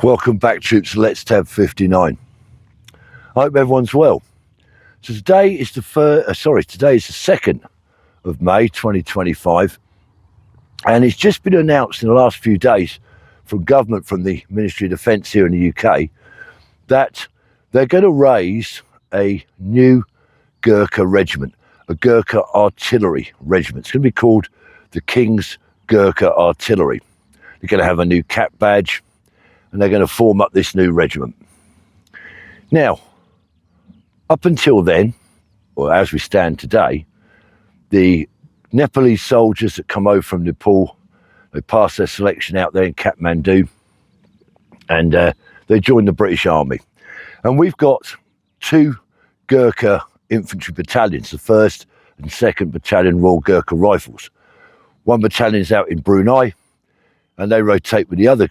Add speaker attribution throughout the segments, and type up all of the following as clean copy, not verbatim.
Speaker 1: Welcome back, troops, to Let's Tab 59. I hope everyone's well. So today is the 2nd of May 2025, and it's just been announced in the last few days from government, from the Ministry of Defence here in the UK, that they're going to raise a new Gurkha regiment, a Gurkha Artillery Regiment. It's going to be called the Kings Gurkha Artillery. They're going to have a new cap badge, and they're going to form up this new regiment. Now, up until then, or as we stand today, the Nepalese soldiers that come over from Nepal, they pass their selection out there in Kathmandu, and they join the British Army. And we've got two Gurkha infantry battalions, the 1st and 2nd Battalion Royal Gurkha Rifles. One battalion is out in Brunei, and they rotate with the other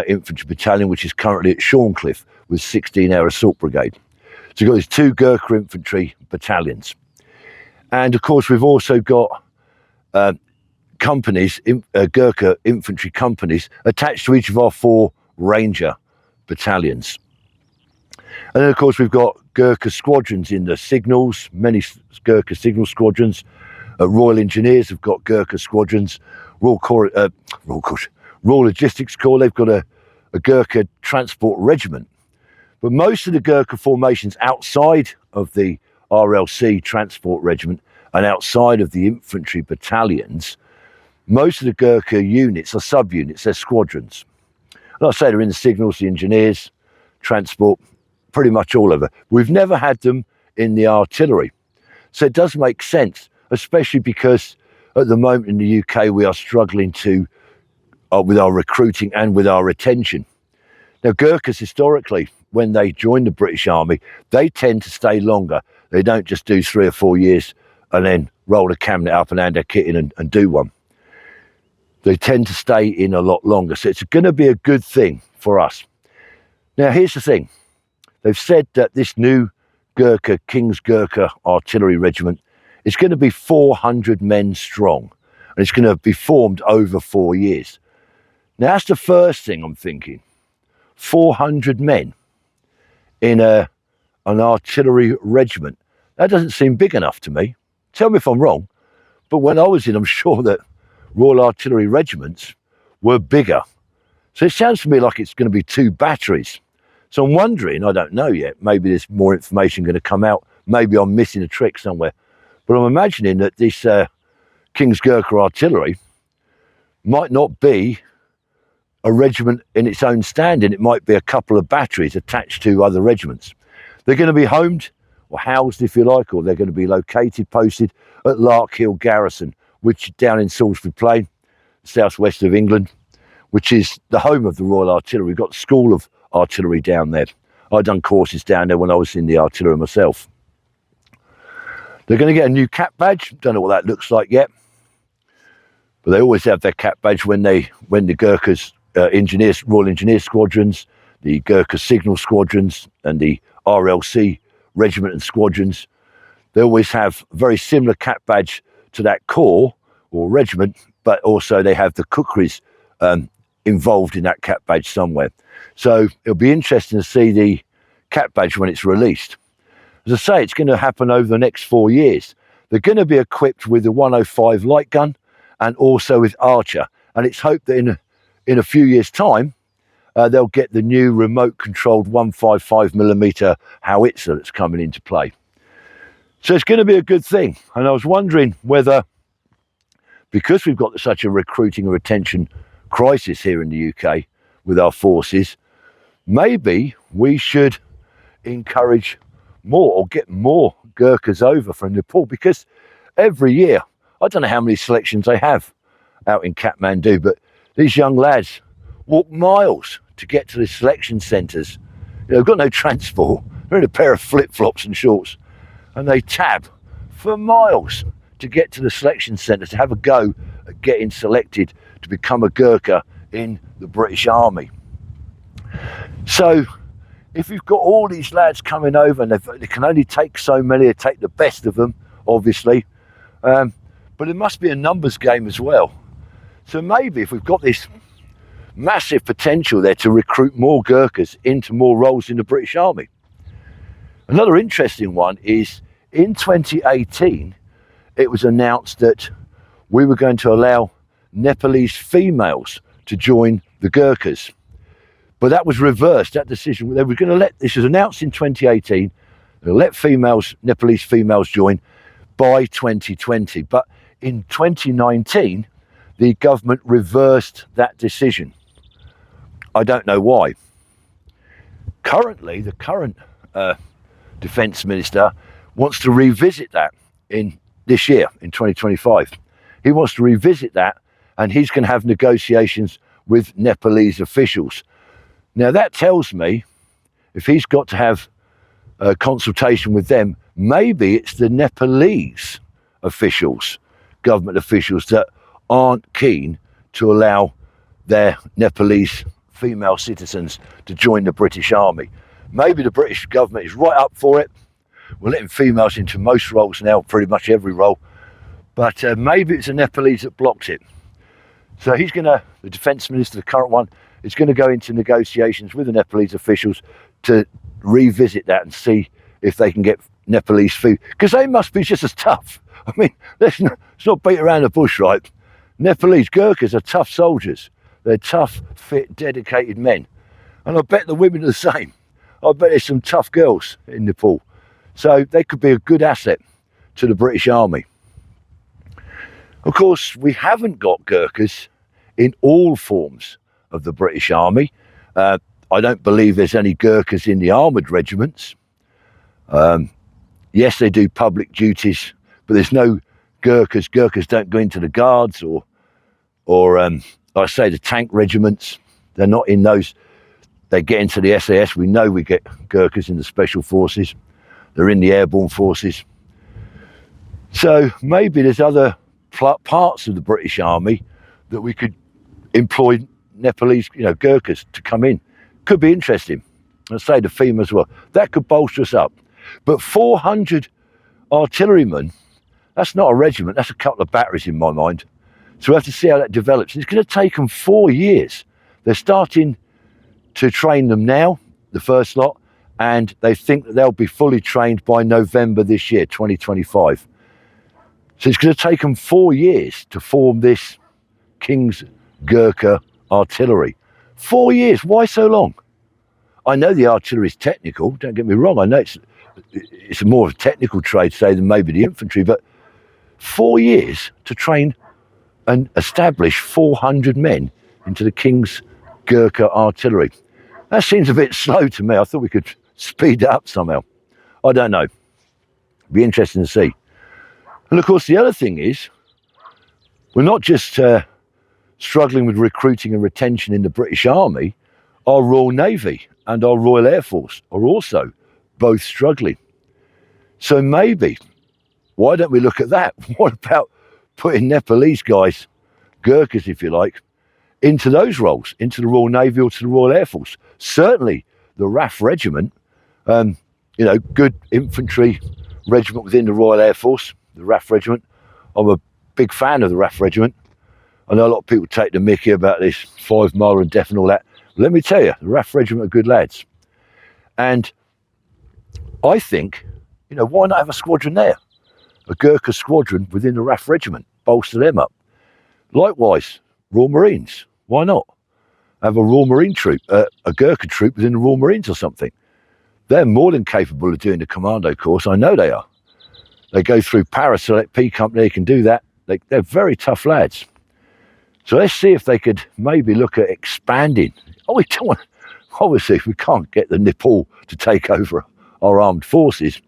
Speaker 1: infantry battalion, which is currently at Shorncliffe with 16 Air Assault Brigade. So you've got these two Gurkha infantry battalions. And of course, we've also got companies, Gurkha infantry companies, attached to each of our 4 Ranger battalions. And then of course, we've got Gurkha squadrons in the signals, many Gurkha signal squadrons. Royal Engineers have got Gurkha squadrons. Royal Logistics Corps, they've got a Gurkha Transport Regiment. But most of the Gurkha formations outside of the RLC Transport Regiment and outside of the infantry battalions, most of the Gurkha units are sub-units, they're squadrons. And I say they're in the signals, the engineers, transport, pretty much all over. We've never had them in the artillery. So it does make sense, especially because at the moment in the UK we are struggling to with our recruiting and with our retention. Now, Gurkhas historically, when they join the British Army, they tend to stay longer. They don't just do 3 or 4 years and then roll a cabinet up and hand their kit in and do one. They tend to stay in a lot longer. So it's going to be a good thing for us. Now, here's the thing. They've said that this new Gurkha, Kings Gurkha Artillery Regiment, is going to be 400 men strong. And it's going to be formed over 4 years. Now, that's the first thing I'm thinking. 400 men in an artillery regiment. That doesn't seem big enough to me. Tell me if I'm wrong. But when I was in, I'm sure that Royal Artillery regiments were bigger. So it sounds to me like it's going to be 2 batteries. So I'm wondering, I don't know yet, maybe there's more information going to come out. Maybe I'm missing a trick somewhere. But I'm imagining that this Kings Gurkha Artillery might not be a regiment in its own standing. It might be a couple of batteries attached to other regiments. They're going to be homed or housed, if you like, or they're going to be located, posted at Larkhill Garrison, which is down in Salisbury Plain, southwest of England, which is the home of the Royal Artillery. We've got the School of Artillery down there. I've done courses down there when I was in the artillery myself. They're going to get a new cap badge. Don't know what that looks like yet, but they always have their cap badge when the Gurkhas, Royal Engineer Squadrons, the Gurkha Signal Squadrons, and the RLC Regiment and Squadrons. They always have a very similar cap badge to that corps or regiment, but also they have the kukris involved in that cap badge somewhere. So it'll be interesting to see the cap badge when it's released. As I say, it's going to happen over the next 4 years. They're going to be equipped with the 105 light gun and also with Archer. And it's hoped that in a few years' time, they'll get the new remote-controlled 155mm howitzer that's coming into play. So it's going to be a good thing. And I was wondering whether, because we've got such a recruiting and retention crisis here in the UK with our forces, maybe we should encourage more or get more Gurkhas over from Nepal, because every year, I don't know how many selections they have out in Kathmandu, but these young lads walk miles to get to the selection centres. They've got no transport. They're in a pair of flip-flops and shorts, and they tab for miles to get to the selection centre to have a go at getting selected to become a Gurkha in the British Army. So if you've got all these lads coming over, and they can only take so many, they take the best of them, obviously, but it must be a numbers game as well. So maybe if we've got this massive potential there to recruit more Gurkhas into more roles in the British Army. Another interesting one is in 2018, it was announced that we were going to allow Nepalese females to join the Gurkhas. But that was reversed, that decision. They were going to let, this was announced in 2018, they'll let Nepalese females join by 2020. But in 2019, the government reversed that decision. I don't know why. Currently, the current Defence Minister wants to revisit that in this year, in 2025. He wants to revisit that, and he's going to have negotiations with Nepalese officials. Now that tells me, if he's got to have a consultation with them, maybe it's the Nepalese officials, government officials, that aren't keen to allow their Nepalese female citizens to join the British Army. Maybe the British government is right up for it. We're letting females into most roles now, pretty much every role. But maybe it's the Nepalese that blocked it. So he's going to, the Defence Minister, the current one, is going to go into negotiations with the Nepalese officials to revisit that and see if they can get Nepalese food. Because they must be just as tough. I mean, let's not beat around the bush, right? Nepalese Gurkhas are tough soldiers. They're tough, fit, dedicated men. And I bet the women are the same. I bet there's some tough girls in Nepal. So they could be a good asset to the British Army. Of course, we haven't got Gurkhas in all forms of the British Army. I don't believe there's any Gurkhas in the armoured regiments. Yes, they do public duties, but there's no Gurkhas. Gurkhas don't go into the guards or like I say, the tank regiments. They're not in those. They get into the SAS. We know we get Gurkhas in the special forces. They're in the airborne forces. So maybe there's other parts of the British Army that we could employ Nepalese, Gurkhas to come in. Could be interesting. I'd say the female as well. That could bolster us up. But 400 artillerymen, that's not a regiment, that's a couple of batteries in my mind. So we'll have to see how that develops. It's going to take them 4 years. They're starting to train them now, the first lot, and they think that they'll be fully trained by November this year, 2025. So it's going to take them 4 years to form this Kings Gurkha Artillery. 4 years, why so long? I know the artillery is technical, don't get me wrong, I know it's more of a technical trade, say, than maybe the infantry, but 4 years to train and establish 400 men into the King's Gurkha Artillery. That seems a bit slow to me. I thought we could speed it up somehow. I don't know. Be interesting to see. And of course, the other thing is, we're not just struggling with recruiting and retention in the British Army. Our Royal Navy and our Royal Air Force are also both struggling. So maybe, why don't we look at that? What about putting Nepalese guys, Gurkhas if you like, into those roles, into the Royal Navy or to the Royal Air Force? Certainly the RAF Regiment, good infantry regiment within the Royal Air Force, the RAF Regiment. I'm a big fan of the RAF Regiment. I know a lot of people take the mickey about this 5 mile and death and all that. Let me tell you, the RAF Regiment are good lads. And I think, why not have a squadron there? A Gurkha squadron within the RAF Regiment, bolster them up. Likewise, Royal Marines, why not? Have a Royal Marine troop, a Gurkha troop within the Royal Marines or something. They're more than capable of doing the commando course, I know they are. They go through Paraselect P Company, they can do that. They're very tough lads. So let's see if they could maybe look at expanding. We don't want, obviously we can't get the Nepal to take over our armed forces,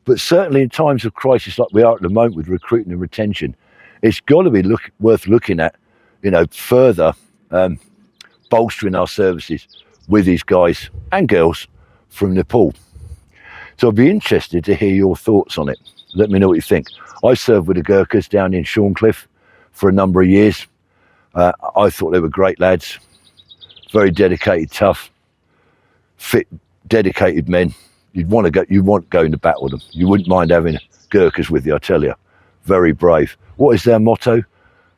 Speaker 1: but certainly in times of crisis like we are at the moment with recruiting and retention, it's got to be worth looking at, further bolstering our services with these guys and girls from Nepal. So I'd be interested to hear your thoughts on it. Let me know what you think. I served with the Gurkhas down in Shorncliffe for a number of years. I thought they were great lads, very dedicated, tough, fit, dedicated men. You'd want to go into battle with them. You wouldn't mind having Gurkhas with you, I tell you. Very brave. What is their motto?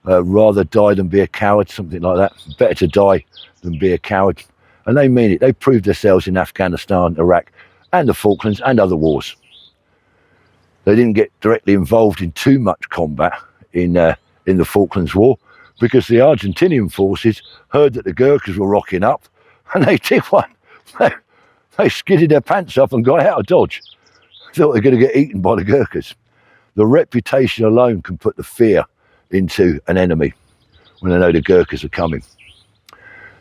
Speaker 1: rather die than be a coward, something like that. Better to die than be a coward. And they mean it. They proved themselves in Afghanistan, Iraq, and the Falklands and other wars. They didn't get directly involved in too much combat in the Falklands War, because the Argentinian forces heard that the Gurkhas were rocking up, and they did one. They skidded their pants up and got out of Dodge. Thought they were going to get eaten by the Gurkhas. The reputation alone can put the fear into an enemy when they know the Gurkhas are coming.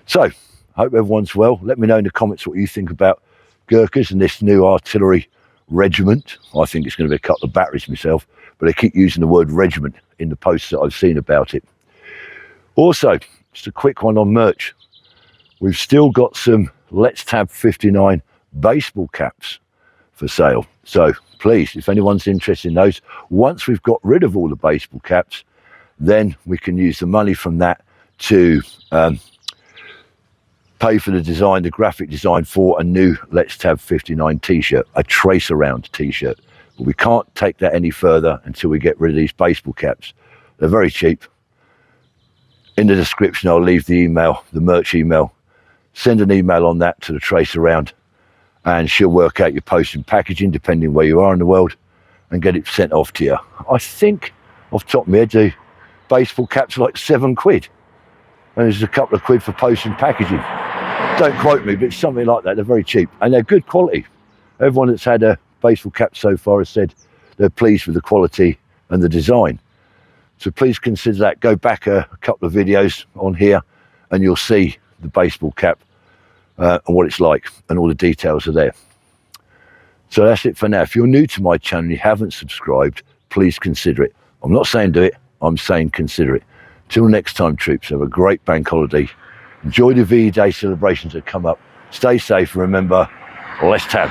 Speaker 1: So, hope everyone's well. Let me know in the comments what you think about Gurkhas and this new artillery regiment. I think it's going to be a couple of batteries myself, but they keep using the word regiment in the posts that I've seen about it. Also, just a quick one on merch. We've still got some Let's Tab 59 baseball caps for sale. So please, if anyone's interested in those, once we've got rid of all the baseball caps, then we can use the money from that to pay for the graphic design for a new Let's Tab 59 t-shirt, a trace around t-shirt. But we can't take that any further until we get rid of these baseball caps. They're very cheap. In the description, I'll leave the email, the merch email. Send an email on that to the trace around, and she'll work out your post and packaging depending where you are in the world and get it sent off to you. I think off the top of my head, the baseball caps are like £7, and there's a couple of quid for post and packaging. Don't quote me, but it's something like that. They're very cheap and they're good quality. Everyone that's had a baseball cap so far has said they're pleased with the quality and the design. So please consider that. Go back a couple of videos on here and you'll see the baseball cap and what it's like, and all the details are there. So that's it for now. If you're new to my channel and you haven't subscribed, please consider it. I'm not saying do it, I'm saying consider it. Till next time, troops, have a great bank holiday. Enjoy the VE Day celebrations that come up. Stay safe and remember, let's tab.